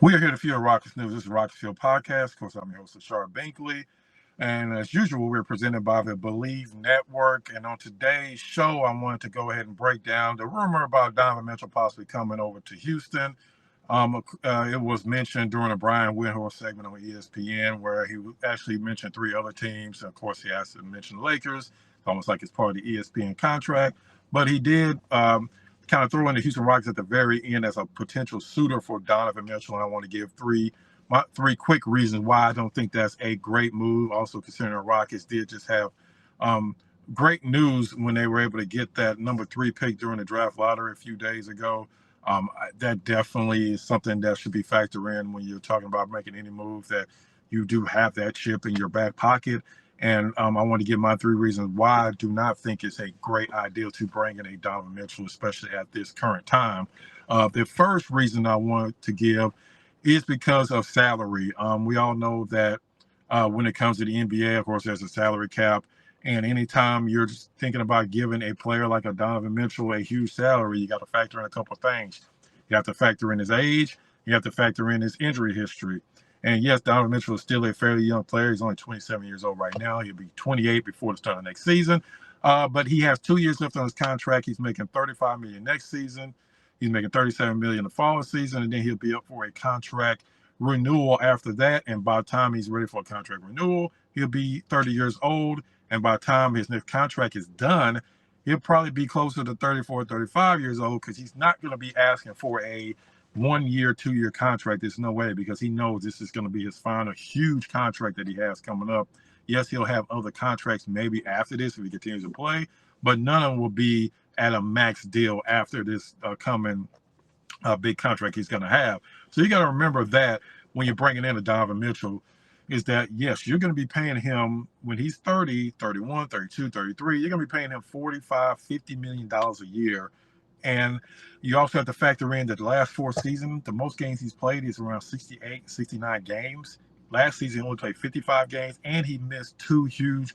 We are here to Field Rockets News. This is Rockets Field Podcast. Of course, I'm your host, Ashar Binkley. And as usual, we're presented by the Believe Network. And on today's show, I wanted to go ahead and break down the rumor about Donovan Mitchell possibly coming over to Houston. It was mentioned during a Brian Windhorst segment on ESPN where he actually mentioned three other teams. Of course, he has to mention the Lakers. It's almost like it's part of the ESPN contract. But he did kind of throw in the Houston Rockets at the very end as a potential suitor for Donovan Mitchell. And I want to give three quick reasons why I don't think that's a great move. Also, considering the Rockets did just have great news when they were able to get that number 3 pick during the draft lottery a few days ago. That definitely is something that should be factored in when you're talking about making any move, that you do have that chip in your back pocket. And I want to give my 3 reasons why I do not think it's a great idea to bring in a Donovan Mitchell, especially at this current time. The first reason I want to give is because of salary. We all know that when it comes to the NBA, of course, there's a salary cap. And anytime you're just thinking about giving a player like a Donovan Mitchell a huge salary, you got to factor in a couple of things. You have to factor in his age. You have to factor in his injury history. And yes, Donovan Mitchell is still a fairly young player. He's only 27 years old right now. He'll be 28 before the start of next season. But he has 2 years left on his contract. He's making $35 million next season. He's making $37 million the following season, and then he'll be up for a contract renewal after that. And by the time he's ready for a contract renewal, he'll be 30 years old. And by the time his next contract is done, he'll probably be closer to 34, 35 years old, because he's not going to be asking for a 1 year, 2 year contract. There's no way, because he knows this is going to be his final huge contract that he has coming up. Yes, he'll have other contracts maybe after this if he continues to play, but none of them will be at a max deal after this coming big contract he's going to have. So you got to remember that when you're bringing in a Donovan Mitchell, is that, yes, you're going to be paying him when he's 30, 31, 32, 33, you're going to be paying him $45, $50 million a year. And you also have to factor in that the last 4 seasons, the most games he's played is around 68, 69 games. Last season, he only played 55 games, and he missed 2 huge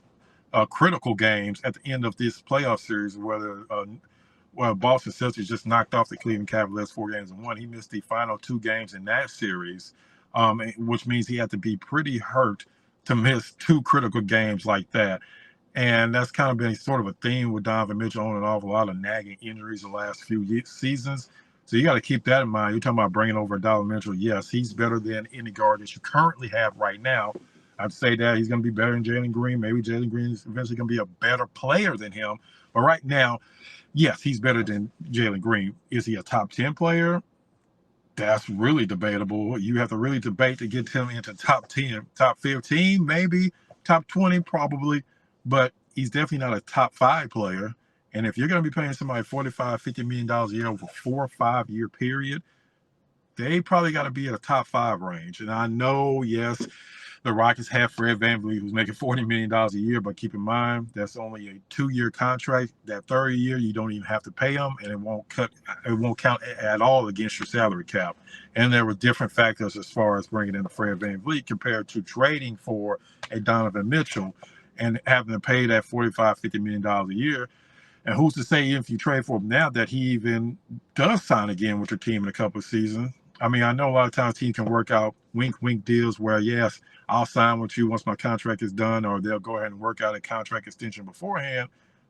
critical games at the end of this playoff series, where Boston Celtics just knocked off the Cleveland Cavaliers 4-1. He missed the final 2 games in that series, which means he had to be pretty hurt to miss 2 critical games like that. And that's kind of been sort of a theme with Donovan Mitchell on and off, a lot of nagging injuries the last few seasons. So you got to keep that in mind. You're talking about bringing over Donovan Mitchell. Yes, he's better than any guard that you currently have right now. I'd say that he's going to be better than Jalen Green. Maybe Jalen Green is eventually going to be a better player than him. But right now, yes, he's better than Jalen Green. Is he a top 10 player? That's really debatable. You have to really debate to get him into top 10, top 15, maybe top 20, probably. But he's definitely not a top 5 player. And if you're going to be paying somebody $45, $50 million a year over a 4 or 5 year period, they probably got to be at a top 5 range. And I know, yes, the Rockets have Fred VanVleet, who's making $40 million a year, but keep in mind that's only a 2-year contract. That 3rd year, you don't even have to pay him, and it won't count at all against your salary cap. And there were different factors as far as bringing in a Fred VanVleet compared to trading for a Donovan Mitchell and having to pay that $45, $50 million a year. And who's to say if you trade for him now that he even does sign again with your team in a couple of seasons? I mean, I know a lot of times teams can work out wink deals where, yes, I'll sign with you once my contract is done, or they'll go ahead and work out a contract extension beforehand.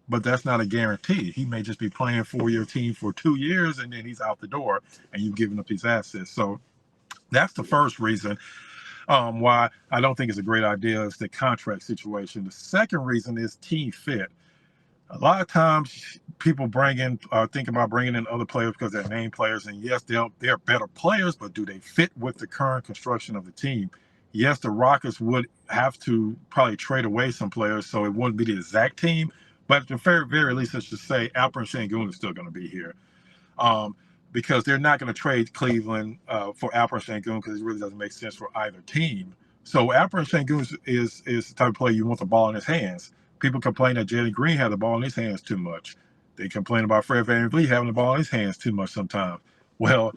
But that's not a guarantee. He may just be playing for your team for 2 years, and then he's out the door, and you've given up his assets. So that's the first reason why I don't think it's a great idea, is the contract situation. The second reason is team fit. A lot of times people think about bringing in other players because they're name players. And yes, they're better players, but do they fit with the current construction of the team? Yes, the Rockets would have to probably trade away some players, so it wouldn't be the exact team. But at the very, very least, let's just say Alperen is still going to be here. Because they're not going to trade Cleveland for Alperen because it really doesn't make sense for either team. So Alperen is the type of player you want the ball in his hands. People complain that Jalen Green had the ball in his hands too much. They complain about Fred VanVleet having the ball in his hands too much sometimes. Well,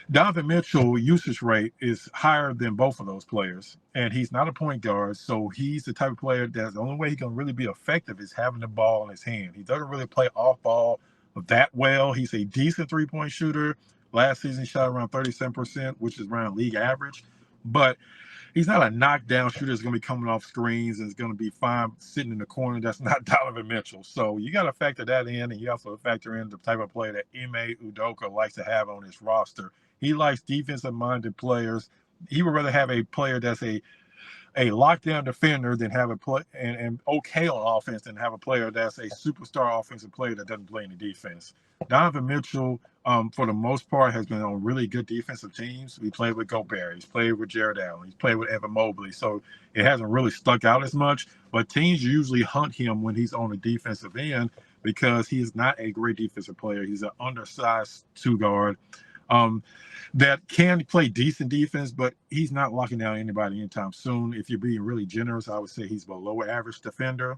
Donovan Mitchell usage rate is higher than both of those players, and he's not a point guard, so he's the type of player that the only way he can really be effective is having the ball in his hand. He doesn't really play off ball that well. He's a decent 3-point shooter, Last season, he shot around 37%, which is around league average. But he's not a knockdown shooter that's going to be coming off screens and is going to be fine sitting in the corner. That's not Donovan Mitchell. So you got to factor that in, and you also factor in the type of player that Ime Udoka likes to have on his roster. He likes defensive-minded players. He would rather have a player that's a lockdown defender than have a play and okay on offense than have a player that's a superstar offensive player that doesn't play any defense. Donovan Mitchell, for the most part, has been on really good defensive teams. He played with Gobert. He's played with Jared Allen. He's played with Evan Mobley. So it hasn't really stuck out as much. But teams usually hunt him when he's on the defensive end because he is not a great defensive player. He's an undersized two guard. That can play decent defense, but he's not locking down anybody anytime soon. If you're being really generous, I would say he's below average defender.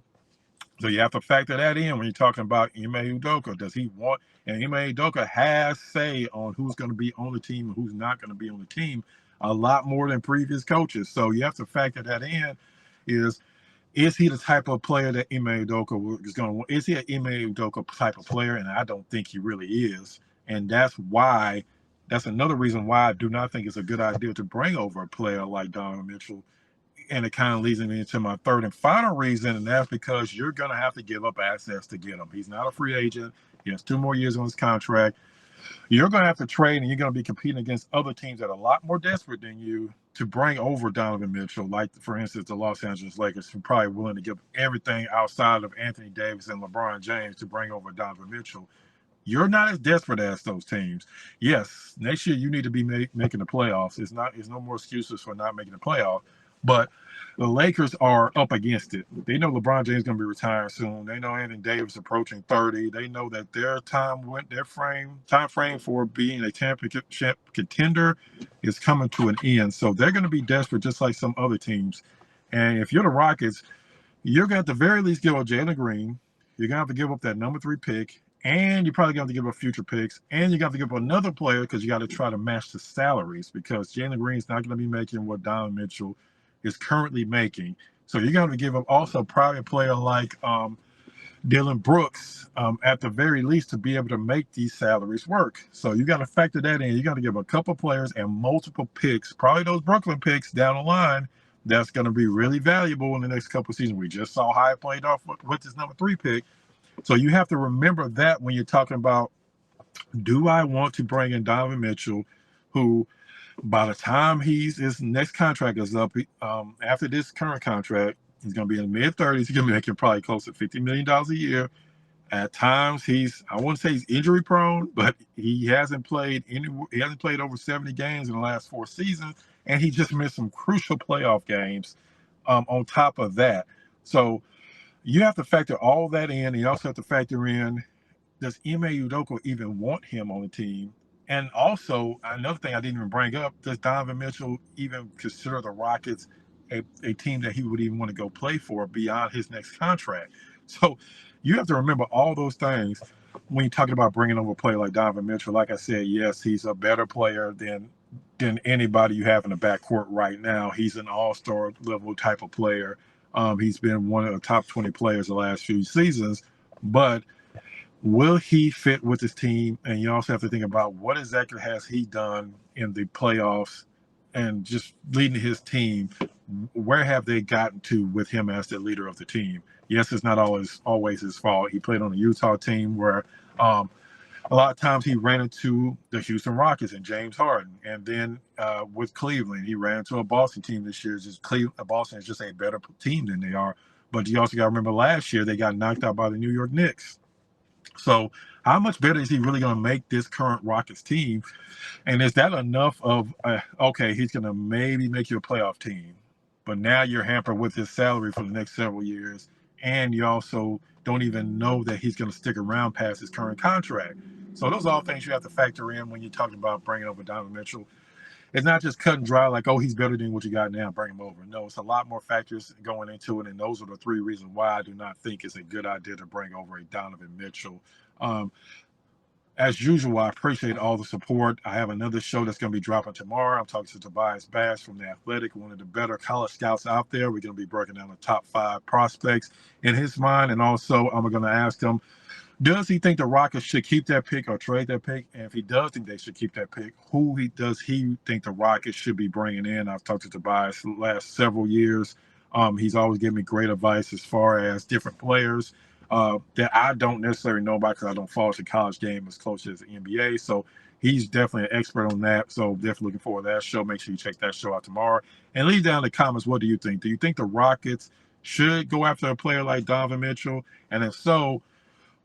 So you have to factor that in when you're talking about Ime Udoka. Does he want, and Ime Udoka has say on who's going to be on the team and who's not going to be on the team a lot more than previous coaches. So you have to factor that in. Is he the type of player that Ime Udoka is going to want? Is he an Ime Udoka type of player? And I don't think he really is. And that's another reason why I do not think it's a good idea to bring over a player like Donovan Mitchell. And it kind of leads me into my third and final reason, and that's because you're going to have to give up assets to get him. He's not a free agent. He has 2 more years on his contract. You're going to have to trade, and you're going to be competing against other teams that are a lot more desperate than you to bring over Donovan Mitchell, like, for instance, the Los Angeles Lakers, who are probably willing to give everything outside of Anthony Davis and LeBron James to bring over Donovan Mitchell. You're not as desperate as those teams. Yes, next year you need to be making the playoffs. There's no more excuses for not making the playoff. But the Lakers are up against it. They know LeBron James is going to be retiring soon. They know Anthony Davis approaching 30. They know that their time frame for being a championship contender is coming to an end. So they're going to be desperate, just like some other teams. And if you're the Rockets, you're going to at the very least give up Jalen Green. You're going to have to give up that number 3 pick. And you're probably going to have to give up future picks. And you got to give up another player because you got to try to match the salaries because Jalen Green's not going to be making what Donovan Mitchell is currently making. So you're going to give up also probably a player like Dylan Brooks at the very least to be able to make these salaries work. So you got to factor that in. You got to give a couple players and multiple picks, probably those Brooklyn picks down the line. That's going to be really valuable in the next couple of seasons. We just saw how it played off with this number 3 pick. So you have to remember that when you're talking about, do I want to bring in Donovan Mitchell, who by the time his next contract is up, after this current contract, he's going to be in the mid-30s. He's going to be making probably close to $50 million a year. At times, I wouldn't say he's injury prone, but he hasn't played over 70 games in the last 4 seasons, and he just missed some crucial playoff games on top of that. So you have to factor all that in, and you also have to factor in, does Ime Udoka even want him on the team? And also, another thing I didn't even bring up, does Donovan Mitchell even consider the Rockets a team that he would even want to go play for beyond his next contract? So you have to remember all those things when you're talking about bringing over a player like Donovan Mitchell. Like I said, yes, he's a better player than anybody you have in the backcourt right now. He's an all-star level type of player. He's been one of the top 20 players the last few seasons, but will he fit with his team? And you also have to think about what exactly has he done in the playoffs and just leading his team. Where have they gotten to with him as the leader of the team? Yes, it's not always his fault. He played on the Utah team where a lot of times he ran into the Houston Rockets and James Harden. And then with Cleveland, he ran into a Boston team this year. Boston is just a better team than they are. But you also got to remember last year they got knocked out by the New York Knicks. So how much better is he really going to make this current Rockets team? And is that enough of, okay, he's going to maybe make you a playoff team, but now you're hampered with his salary for the next several years, and you also don't even know that he's going to stick around past his current contract. So those are all things you have to factor in when you're talking about bringing over Donovan Mitchell. It's not just cut and dry like, oh, he's better than what you got now, bring him over. No, it's a lot more factors going into it, and those are the 3 reasons why I do not think it's a good idea to bring over a Donovan Mitchell. As usual, I appreciate all the support. I have another show that's going to be dropping tomorrow. I'm talking to Tobias Bass from The Athletic, one of the better college scouts out there. We're going to be breaking down the top 5 prospects in his mind, and also I'm going to ask him, Does he think the Rockets should keep that pick or trade that pick? And if he does think they should keep that pick, does he think the Rockets should be bringing in? I've talked to Tobias the last several years. He's always given me great advice as far as different players that I don't necessarily know about because I don't follow the college game as close as the NBA. So he's definitely an expert on that. So definitely looking forward to that show. Make sure you check that show out tomorrow. And leave down in the comments, what do you think? Do you think the Rockets should go after a player like Donovan Mitchell? And if so,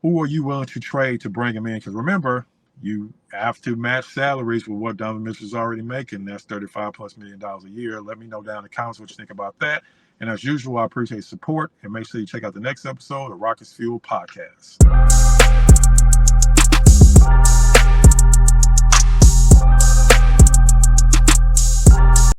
who are you willing to trade to bring him in? Because remember, you have to match salaries with what Donovan Mitchell is already making. That's $35+ million a year. Let me know down in the comments what you think about that. And as usual, I appreciate support. And make sure you check out the next episode of the Rockets Fuel Podcast.